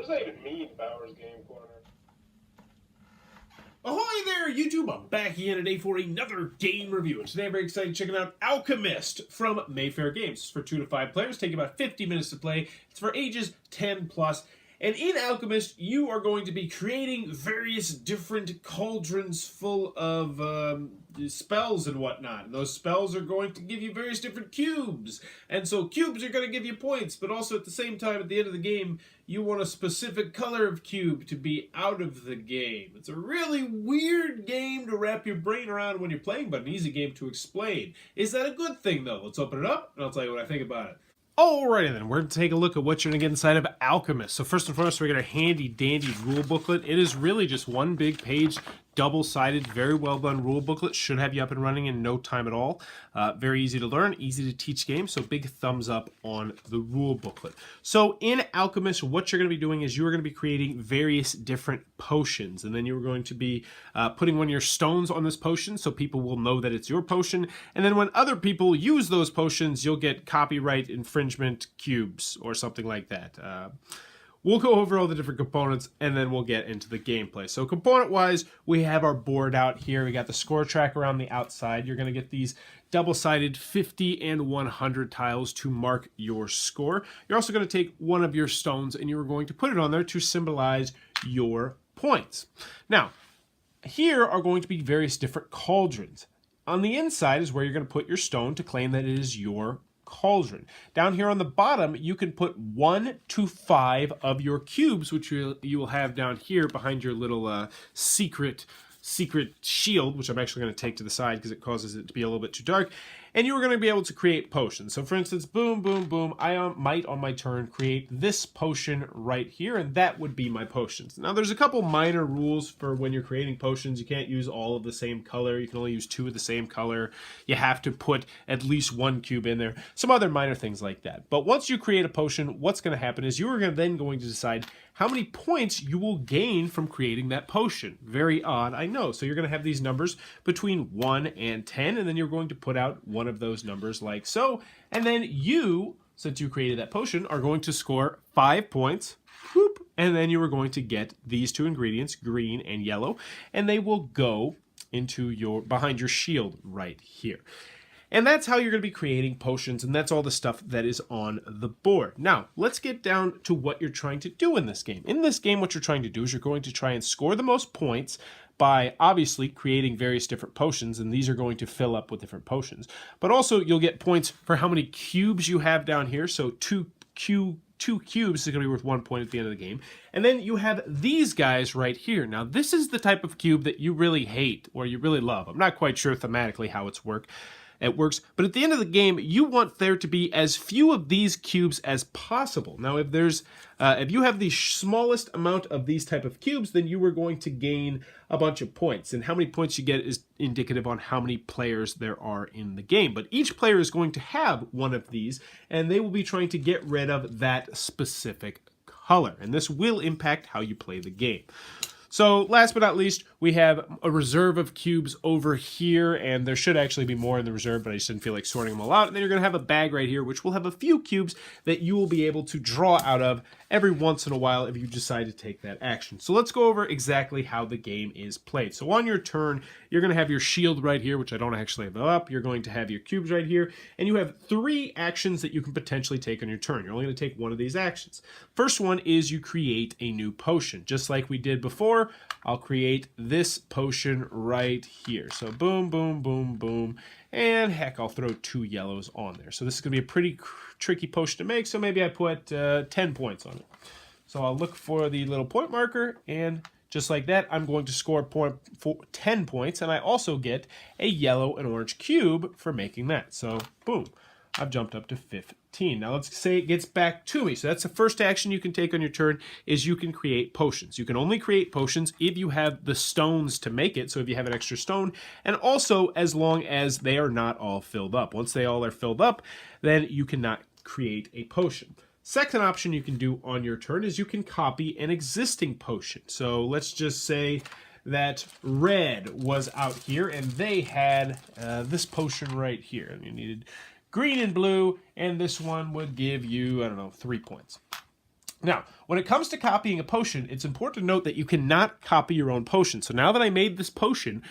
What does that even mean, Bowers Game Corner? Ahoy there, YouTube! I'm back again today for another game review. And today I'm very excited checking out Alchemist from Mayfair Games. It's for 2 to 5 players, take about 50 minutes to play. It's for ages 10 plus. And in Alchemist, you are going to be creating various different cauldrons full of spells and whatnot. And those spells are going to give you various different cubes. And so cubes are going to give you points, but also at the same time, at the end of the game, you want a specific color of cube to be out of the game. It's a really weird game to wrap your brain around when you're playing, but an easy game to explain. Is that a good thing, though? Let's open it up, and I'll tell you what I think about it. Alrighty then, we're going to take a look at what you're going to get inside of Alchemist. So first and foremost, we got a handy dandy rule booklet. It is really just one big page, double-sided, very well done rule booklet. Should have you up and running in no time at all. Very easy to learn, easy to teach game, so big thumbs up on the rule booklet. So in Alchemist, what you're going to be doing is you're going to be creating various different potions, and then you're going to be putting one of your stones on this potion so people will know that it's your potion, and then when other people use those potions, you'll get copyright infringement cubes or something like that. We'll go over all the different components and then we'll get into the gameplay. So component-wise, we have our board out here. We got the score track around the outside. You're going to get these double-sided 50 and 100 tiles to mark your score. You're also going to take one of your stones and you're going to put it on there to symbolize your points. Now, here are going to be various different cauldrons. On the inside is where you're going to put your stone to claim that it is your cauldron. Down here on the bottom, you can put 1 to 5 of your cubes, which you will have down here behind your little secret shield, which I'm actually going to take to the side because it causes it to be a little bit too dark. And you are going to be able to create potions. So for instance, boom, boom, boom, I might on my turn create this potion right here, and that would be my potions. Now there's a couple minor rules for when you're creating potions. You can't use all of the same color. You can only use 2 of the same color. You have to put at least 1 cube in there. Some other minor things like that. But once you create a potion, what's going to happen is you are then going to decide how many points you will gain from creating that potion. Very odd, I know. So you're going to have these numbers between 1 and 10, and then you're going to put out one of those numbers like so. And then you, since you created that potion, are going to score 5 points. Whoop, and then you are going to get these 2 ingredients, green and yellow, and they will go into behind your shield right here. And that's how you're going to be creating potions, and that's all the stuff that is on the board. Now, let's get down to what you're trying to do in this game. In this game, what you're trying to do is you're going to try and score the most points by obviously creating various different potions, and these are going to fill up with different potions. But also, you'll get points for how many cubes you have down here, so 2 cubes is going to be worth 1 point at the end of the game. And then you have these guys right here. Now, this is the type of cube that you really hate or you really love. I'm not quite sure thematically how it works, but at the end of the game, you want there to be as few of these cubes as possible. Now, if you have the smallest amount of these type of cubes, then you are going to gain a bunch of points. And how many points you get is indicative on how many players there are in the game. But each player is going to have one of these, and they will be trying to get rid of that specific color. And this will impact how you play the game. So last but not least, we have a reserve of cubes over here, and there should actually be more in the reserve, but I just didn't feel like sorting them all out. And then you're going to have a bag right here, which will have a few cubes that you will be able to draw out of every once in a while if you decide to take that action. So let's go over exactly how the game is played. So on your turn, you're going to have your shield right here, which I don't actually have up. You're going to have your cubes right here, and you have 3 actions that you can potentially take on your turn. You're only going to take one of these actions. First one is you create a new potion. Just like we did before, I'll create this potion right here. So boom, boom, boom, boom. And heck, I'll throw 2 yellows on there. So this is going to be a pretty tricky potion to make, so maybe I put 10 points on it. So I'll look for the little point marker, and just like that, I'm going to score 10 points, and I also get a yellow and orange cube for making that. So boom, I've jumped up to 15. Now let's say it gets back to me. So that's the first action you can take on your turn, is you can create potions. You can only create potions if you have the stones to make it, so if you have an extra stone, and also as long as they are not all filled up. Once they all are filled up, then you cannot create a potion. Second option you can do on your turn is you can copy an existing potion. So let's just say that red was out here and they had this potion right here. And you needed green and blue, and this one would give you, I don't know, 3 points. Now, when it comes to copying a potion, it's important to note that you cannot copy your own potion. So now that I made this potion,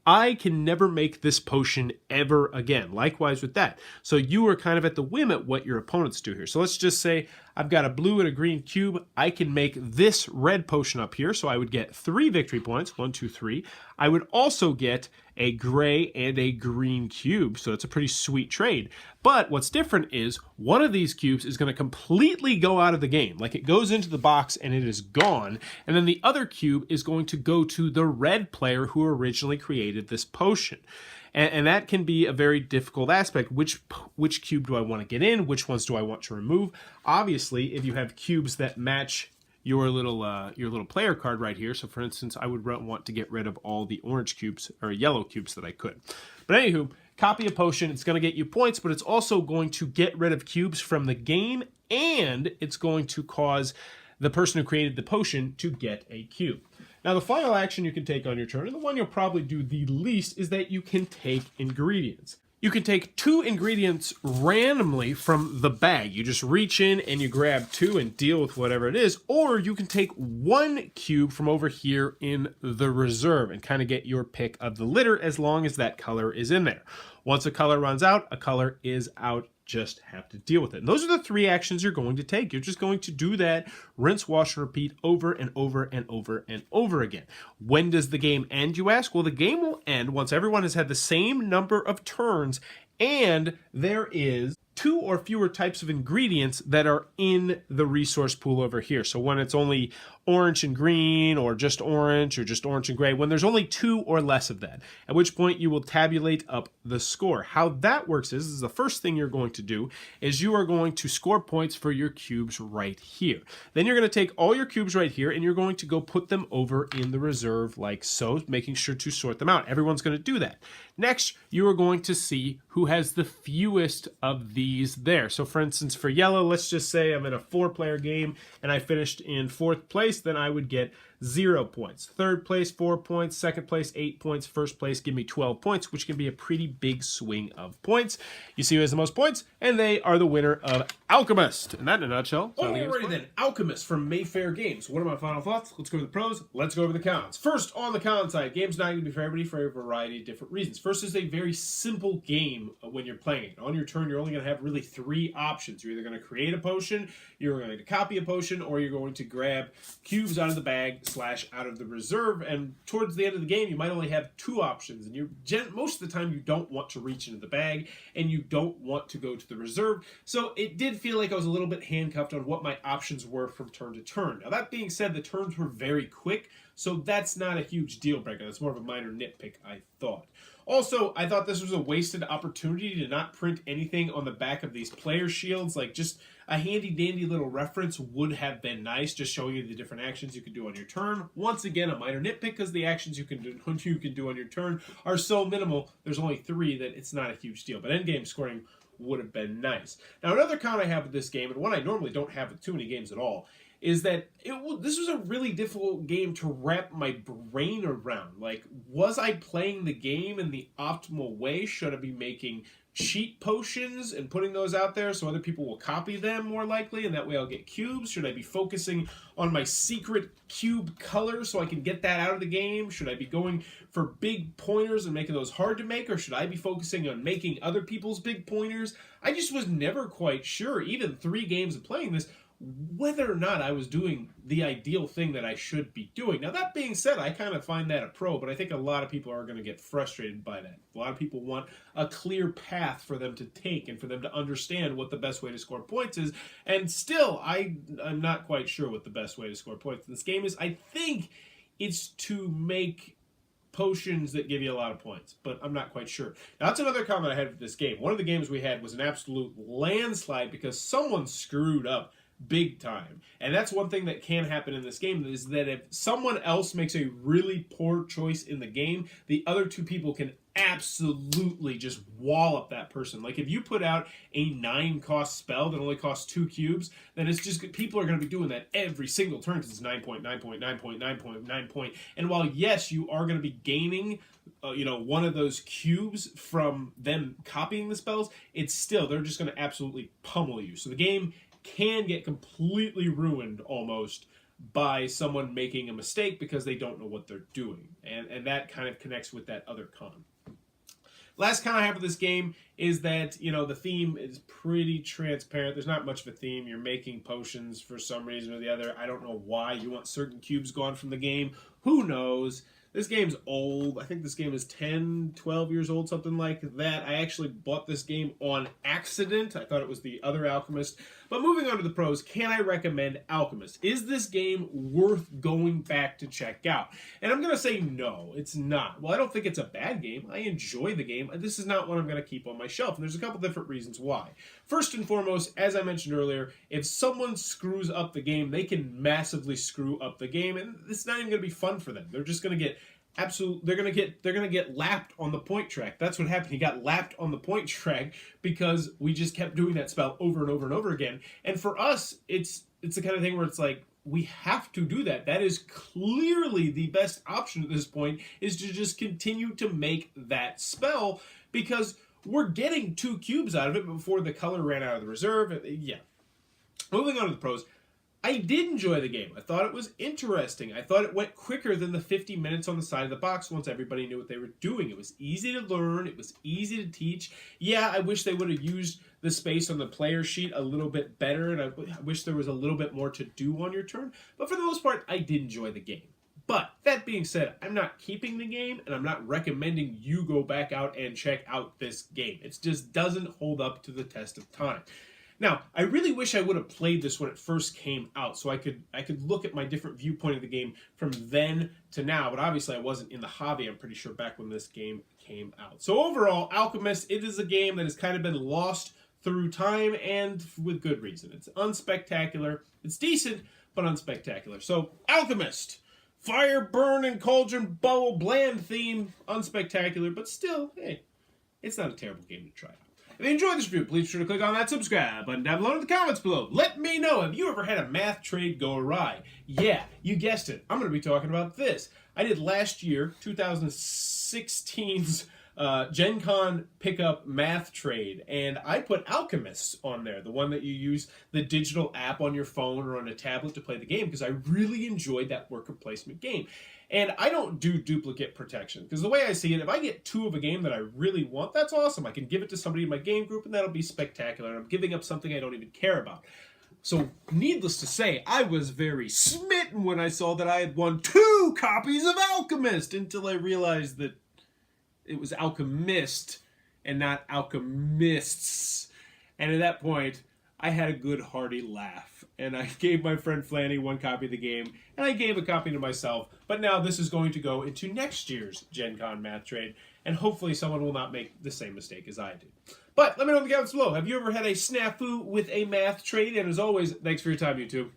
I can never make this potion ever again. Likewise with that. So you are kind of at the whim at what your opponents do here. So let's just say I've got a blue and a green cube. I can make this red potion up here. So I would get 3 victory points. 1, 2, 3. I would also get a gray and a green cube. So it's a pretty sweet trade. But what's different is one of these cubes is going to completely go out of the game. Like it goes into the box and it is gone. And then the other cube is going to go to the red player who originally created this potion. And that can be a very difficult aspect. Which cube do I want to get in? Which ones do I want to remove? Obviously, if you have cubes that match your little player card right here. So for instance, I would want to get rid of all the orange cubes or yellow cubes that I could. But anywho, copy a potion. It's going to get you points, but it's also going to get rid of cubes from the game, and it's going to cause the person who created the potion to get a cube. Now, the final action you can take on your turn, and the one you'll probably do the least, is that you can take ingredients. You can take 2 ingredients randomly from the bag. You just reach in and you grab 2 and deal with whatever it is. Or you can take 1 cube from over here in the reserve and kind of get your pick of the litter as long as that color is in there. Once a color runs out, a color is out. Just have to deal with it. And those are the 3 actions you're going to take. You're just going to do that, rinse, wash, and repeat over and over and over and over again. When does the game end, you ask? Well, the game will end once everyone has had the same number of turns and there is 2 or fewer types of ingredients that are in the resource pool over here. So when it's only orange and green, or just orange and gray, when there's only 2 or less of that, at which point you will tabulate up the score. How that works is the first thing you're going to do is you are going to score points for your cubes right here. Then you're going to take all your cubes right here and you're going to go put them over in the reserve like so, making sure to sort them out. Everyone's going to do that. Next, you are going to see who has the fewest of these there. So for instance, for yellow, let's just say I'm in a 4-player game and I finished in 4th place, then I would get 0 points. 3rd place, 4 points. 2nd place, 8 points. 1st place, give me 12 points, which can be a pretty big swing of points. You see who has the most points, and they are the winner of Alchemist. And that in a nutshell. Alrighty then, Alchemist from Mayfair Games. What are my final thoughts? Let's go over the pros. Let's go over the cons. First, on the con side, game's not going to be for everybody for a variety of different reasons. First, is a very simple game when you're playing it. On your turn, you're only going to have really 3 options. You're either going to create a potion, you're going to copy a potion, or you're going to grab cubes out of the bag / out of the reserve. And towards the end of the game, you might only have 2 options. And most of the time, you don't want to reach into the bag, and you don't want to go to the reserve. So it did feel like I was a little bit handcuffed on what my options were from turn to turn. Now, that being said, the turns were very quick, so that's not a huge deal breaker. That's more of a minor nitpick, I thought. Also, I thought this was a wasted opportunity to not print anything on the back of these player shields. Like, just a handy-dandy little reference would have been nice, just showing you the different actions you can do on your turn. Once again, a minor nitpick, because the actions you can do on your turn are so minimal, there's only 3, that it's not a huge deal. But endgame scoring would have been nice. Now, another con I have with this game, and one I normally don't have with too many games at all, is that this was a really difficult game to wrap my brain around. Like, was I playing the game in the optimal way? Should I be making cheat potions and putting those out there so other people will copy them more likely, and that way I'll get cubes? Should I be focusing on my secret cube color so I can get that out of the game? Should I be going for big pointers and making those hard to make, or should I be focusing on making other people's big pointers? I just was never quite sure, even 3 games of playing this, whether or not I was doing the ideal thing that I should be doing. Now, that being said, I kind of find that a pro, but I think a lot of people are going to get frustrated by that. A lot of people want a clear path for them to take and for them to understand what the best way to score points is, and still, I'm not quite sure what the best way to score points in this game is. I think it's to make potions that give you a lot of points, but I'm not quite sure. Now, that's another comment I had with this game. One of the games we had was an absolute landslide because someone screwed up big time. And that's one thing that can happen in this game, is that if someone else makes a really poor choice in the game, the other 2 people can absolutely just wallop that person. Like, if you put out a 9-cost spell that only costs 2 cubes, then it's just, people are going to be doing that every single turn because it's 9 point, 9 point, 9 point, 9 point, 9 point. And while, yes, you are going to be gaining one of those cubes from them copying the spells, it's still, they're just going to absolutely pummel you. So the game can get completely ruined almost by someone making a mistake because they don't know what they're doing. And that kind of connects with that other con. Last con I have with this game is that, you know, the theme is pretty transparent. There's not much of a theme. You're making potions for some reason or the other. I don't know why you want certain cubes gone from the game. Who knows? This game's old. I think this game is 10, 12 years old, something like that. I actually bought this game on accident. I thought it was the other Alchemist. But moving on to the pros, can I recommend Alchemist? Is this game worth going back to check out? And I'm going to say no, it's not. Well, I don't think it's a bad game. I enjoy the game. This is not one I'm going to keep on my shelf. And there's a couple different reasons why. First and foremost, as I mentioned earlier, if someone screws up the game, they can massively screw up the game. And it's not even going to be fun for them. They're just going to get they're gonna get lapped on the point track. That's what happened. He got lapped on the point track because we just kept doing that spell over and over and over again. And for us, it's the kind of thing where it's like, we have to do that. That is clearly the best option at this point, is to just continue to make that spell, because we're getting 2 cubes out of it before the color ran out of the reserve. Yeah. Moving on to the pros. I did enjoy the game. I thought it was interesting. I thought it went quicker than the 50 minutes on the side of the box once everybody knew what they were doing. It was easy to learn. It was easy to teach. Yeah, I wish they would have used the space on the player sheet a little bit better, and I wish there was a little bit more to do on your turn. But for the most part, I did enjoy the game. But that being said, I'm not keeping the game, and I'm not recommending you go back out and check out this game. It just doesn't hold up to the test of time. Now, I really wish I would have played this when it first came out, so I could look at my different viewpoint of the game from then to now, but obviously I wasn't in the hobby, I'm pretty sure, back when this game came out. So overall, Alchemist, it is a game that has kind of been lost through time, and with good reason. It's unspectacular. It's decent, but unspectacular. So, Alchemist! Fire, burn, and cauldron, bubble, bland theme, unspectacular, but still, hey, it's not a terrible game to try out. If you enjoyed this review, please be sure to click on that subscribe button down below in the comments below. Let me know, have you ever had a math trade go awry? Yeah, you guessed it. I'm going to be talking about this. I did last year, 2016's Gen Con pickup math trade, and I put Alchemist on there, the one that you use the digital app on your phone or on a tablet to play the game, because I really enjoyed that worker placement game. And I don't do duplicate protection, because the way I see it, if I get 2 of a game that I really want, that's awesome. I can give it to somebody in my game group, and that'll be spectacular. And I'm giving up something I don't even care about. So, needless to say, I was very smitten when I saw that I had won 2 copies of Alchemist, until I realized that it was Alchemist and not Alchemists. And at that point, I had a good hearty laugh. And I gave my friend Flanny 1 copy of the game, and I gave a copy to myself. But now this is going to go into next year's Gen Con math trade, and hopefully someone will not make the same mistake as I did. But let me know in the comments below. Have you ever had a snafu with a math trade? And as always, thanks for your time, YouTube.